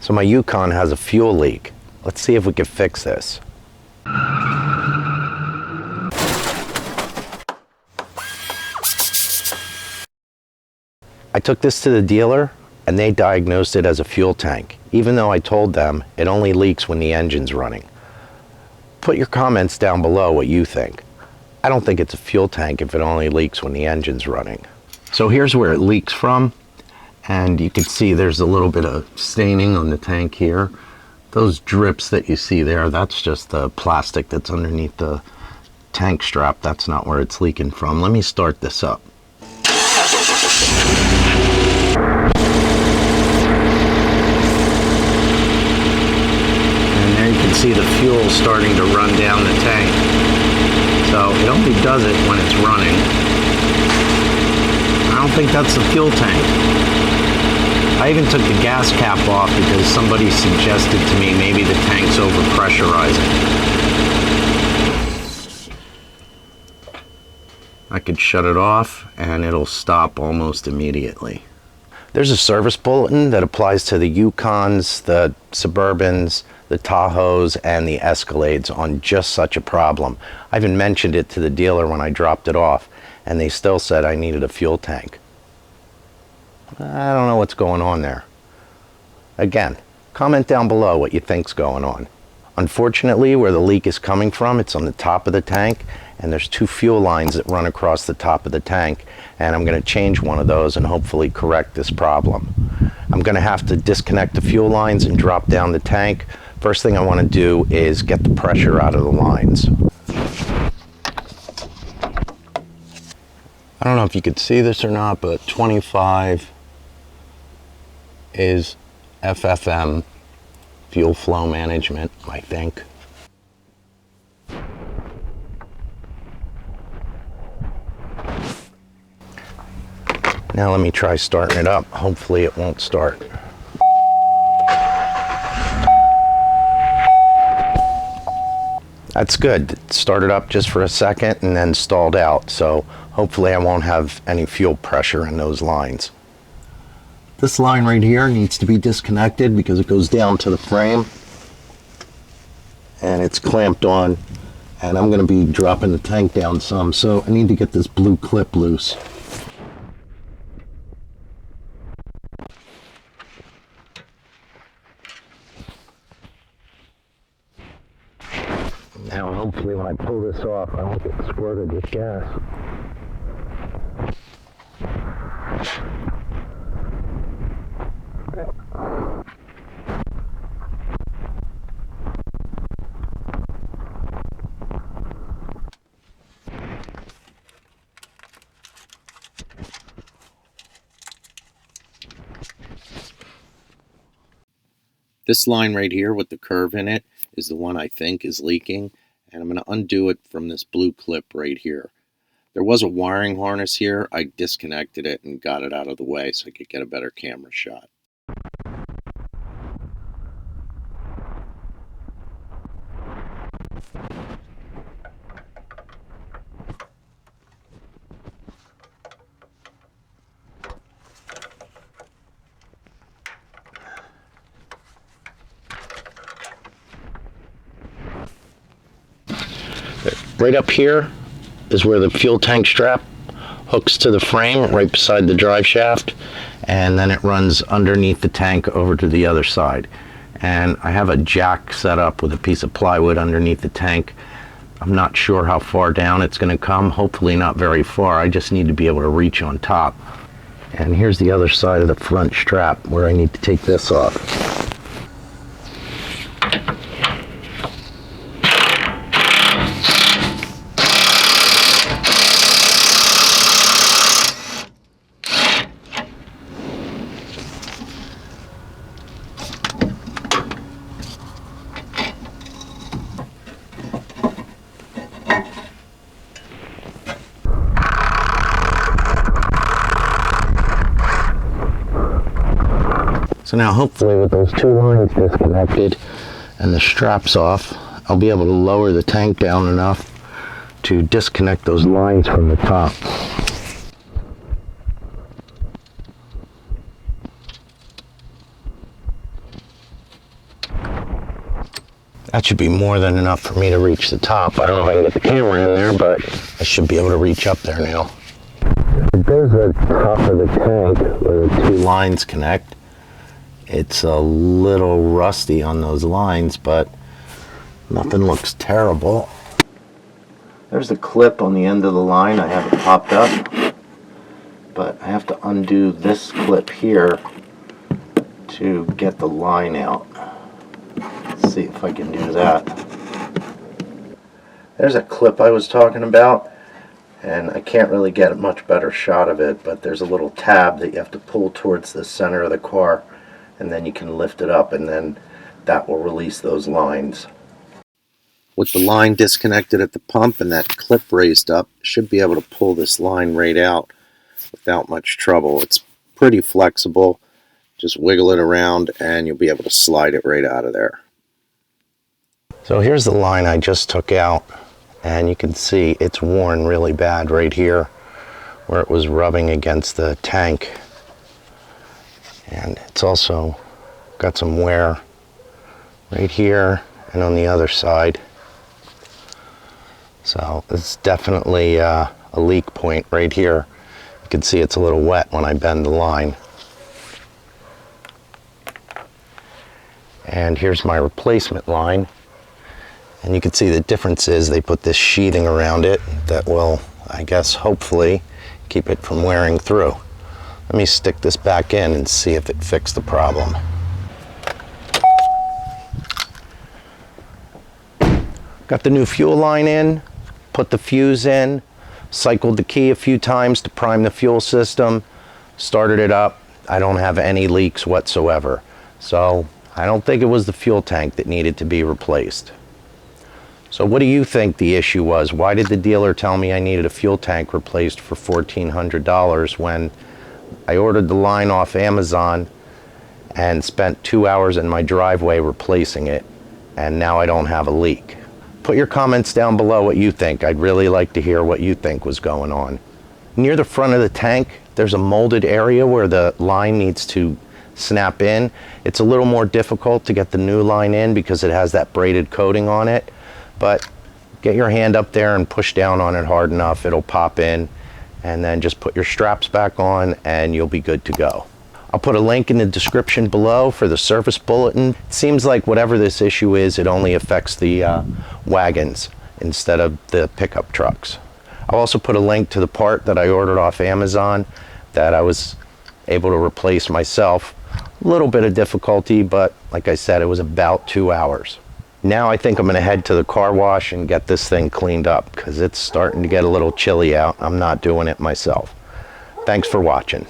So my Yukon has a fuel leak. Let's see if we can fix this. I took this to the dealer and they diagnosed it as a fuel tank, even though I told them it only leaks when the engine's running. Put your comments down below what you think. I don't think it's a fuel tank if it only leaks when the engine's running. So here's where it leaks from. And you can see there's a little bit of staining on the tank here. Those drips that you see there, that's just the plastic that's underneath the tank strap. That's not where it's leaking from. Let me start this up. And there you can see the fuel starting to run down the tank. So it only does it when it's running. I don't think that's the fuel tank. I even took the gas cap off because somebody suggested to me maybe the tank's overpressurizing. I could shut it off and it'll stop almost immediately. There's a service bulletin that applies to the Yukons, the Suburbans, the Tahoes, and the Escalades on just such a problem. I even mentioned it to the dealer when I dropped it off, and they still said I needed a fuel tank. I don't know what's going on there. Again, comment down below what you think's going on. Unfortunately, where the leak is coming from, it's on the top of the tank, and there's two fuel lines that run across the top of the tank, and I'm going to change one of those and hopefully correct this problem. I'm going to have to disconnect the fuel lines and drop down the tank. First thing I want to do is get the pressure out of the lines. I don't know if you could see this or not, but 25 is FFM, fuel flow management, I think. Now let me try starting it up. Hopefully it won't start. That's good. It started up just for a second and then stalled out. So hopefully I won't have any fuel pressure in those lines. This line right here needs to be disconnected because it goes down to the frame and it's clamped on, and I'm going to be dropping the tank down some, so I need to get this blue clip loose. Now hopefully when I pull this off I won't get squirted with gas. This line right here with the curve in it is the one I think is leaking, and I'm going to undo it from this blue clip right here. There was a wiring harness here. I disconnected it and got it out of the way so I could get a better camera shot. Right up here is where the fuel tank strap hooks to the frame, right beside the drive shaft, and then it runs underneath the tank over to the other side. And I have a jack set up with a piece of plywood underneath the tank. I'm not sure how far down it's going to come, hopefully not very far. I just need to be able to reach on top. And here's the other side of the front strap where I need to take this off. So now hopefully with those two lines disconnected and the straps off, I'll be able to lower the tank down enough to disconnect those lines from the top. That should be more than enough for me to reach the top. I don't know if I can get the camera in there, but I should be able to reach up there now. There's the top of the tank where the two lines connect. It's a little rusty on those lines, but nothing looks terrible. There's the clip on the end of the line. I have it popped up, but I have to undo this clip here to get the line out. Let's see if I can do that. There's a clip I was talking about, and I can't really get a much better shot of it, but there's a little tab that you have to pull towards the center of the car, and then you can lift it up, and then that will release those lines. With the line disconnected at the pump and that clip raised up, should be able to pull this line right out without much trouble. It's pretty flexible. Just wiggle it around and you'll be able to slide it right out of there. So here's the line I just took out, and you can see it's worn really bad right here where it was rubbing against the tank. And it's also got some wear right here and on the other side. So it's definitely a leak point right here. You can see it's a little wet when I bend the line. And here's my replacement line. And you can see the difference is they put this sheathing around it that will, I guess, hopefully keep it from wearing through. Let me stick this back in and see if it fixed the problem. Got the new fuel line in, put the fuse in, cycled the key a few times to prime the fuel system, started it up. I don't have any leaks whatsoever. So I don't think it was the fuel tank that needed to be replaced. So what do you think the issue was? Why did the dealer tell me I needed a fuel tank replaced for $1,400 when I ordered the line off Amazon and spent 2 hours in my driveway replacing it, and now I don't have a leak? Put your comments down below what you think. I'd really like to hear what you think was going on. Near the front of the tank, there's a molded area where the line needs to snap in. It's a little more difficult to get the new line in because it has that braided coating on it, but get your hand up there and push down on it hard enough, it'll pop in, and then just put your straps back on and you'll be good to go. I'll put a link in the description below for the service bulletin. It seems like whatever this issue is, it only affects the wagons instead of the pickup trucks. I'll also put a link to the part that I ordered off Amazon that I was able to replace myself. A little bit of difficulty, but like I said, it was about 2 hours. Now I think I'm gonna head to the car wash and get this thing cleaned up because it's starting to get a little chilly out. I'm not doing it myself. Thanks for watching.